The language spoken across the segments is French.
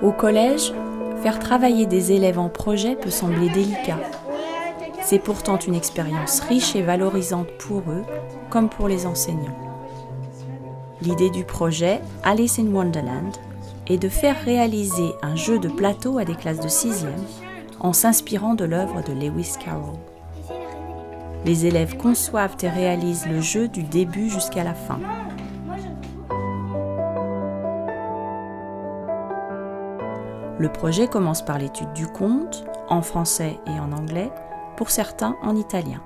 Au collège, faire travailler des élèves en projet peut sembler délicat. C'est pourtant une expérience riche et valorisante pour eux, comme pour les enseignants. L'idée du projet Alice in Wonderland est de faire réaliser un jeu de plateau à des classes de 6e en s'inspirant de l'œuvre de Lewis Carroll. Les élèves conçoivent et réalisent le jeu du début jusqu'à la fin. Le projet commence par l'étude du conte, en français et en anglais, pour certains en italien.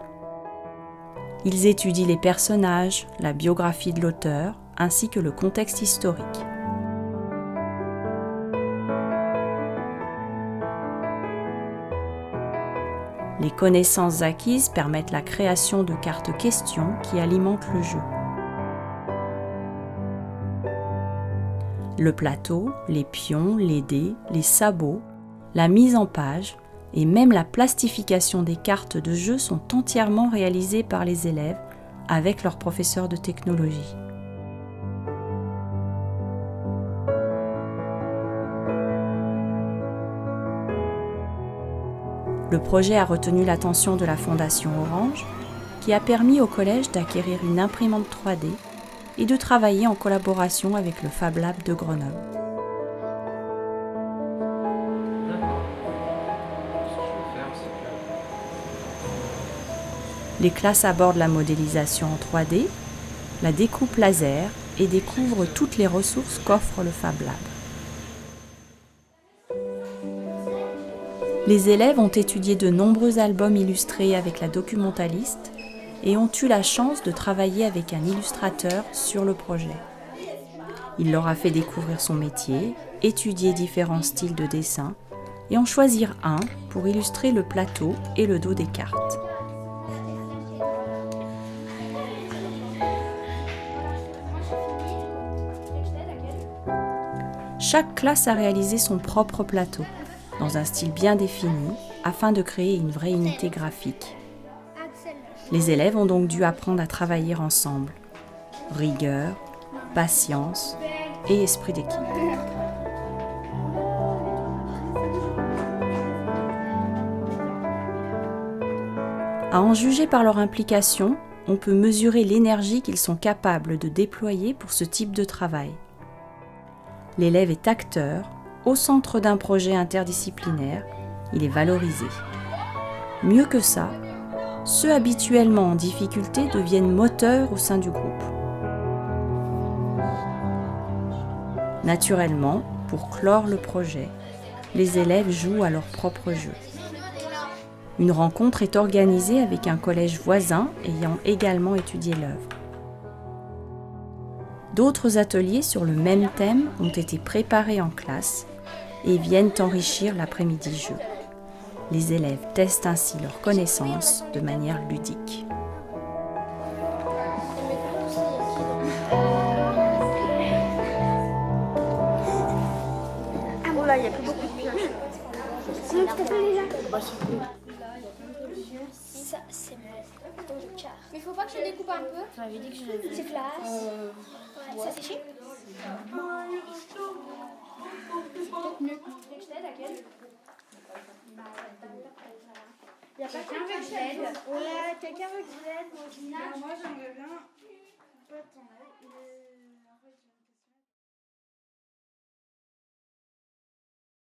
Ils étudient les personnages, la biographie de l'auteur, ainsi que le contexte historique. Les connaissances acquises permettent la création de cartes questions qui alimentent le jeu. Le plateau, les pions, les dés, les sabots, la mise en page et même la plastification des cartes de jeu sont entièrement réalisés par les élèves avec leur professeur de technologie. Le projet a retenu l'attention de la Fondation Orange, qui a permis au collège d'acquérir une imprimante 3D et de travailler en collaboration avec le Fab Lab de Grenoble. Les classes abordent la modélisation en 3D, la découpe laser et découvrent toutes les ressources qu'offre le Fab Lab. Les élèves ont étudié de nombreux albums illustrés avec la documentaliste et ont eu la chance de travailler avec un illustrateur sur le projet. Il leur a fait découvrir son métier, étudier différents styles de dessin et en choisir un pour illustrer le plateau et le dos des cartes. Chaque classe a réalisé son propre plateau, dans un style bien défini, afin de créer une vraie unité graphique. Les élèves ont donc dû apprendre à travailler ensemble. Rigueur, patience et esprit d'équipe. À en juger par leur implication, on peut mesurer l'énergie qu'ils sont capables de déployer pour ce type de travail. L'élève est acteur, au centre d'un projet interdisciplinaire, il est valorisé. Mieux que ça, ceux habituellement en difficulté deviennent moteurs au sein du groupe. Naturellement, pour clore le projet, les élèves jouent à leur propre jeu. Une rencontre est organisée avec un collège voisin ayant également étudié l'œuvre. D'autres ateliers sur le même thème ont été préparés en classe et viennent enrichir l'après-midi jeu. Les élèves testent ainsi leurs connaissances de manière ludique. Ah bon là, il n'y a plus beaucoup de pioches. Comment tu t'appelles déjà? Ça, c'est ton car. Mais faut pas que je le découpe un peu. Tu m'avais dit que je l'avais. C'est classe. Ça séché? C'est peut-être mieux. Tu veux que je t'aide à quel? Il y a pas quelqu'un veut que je l'aide. Ouais, quelqu'un veut que je l'aide. Moi, j'aimerais bien. Pas ton aide.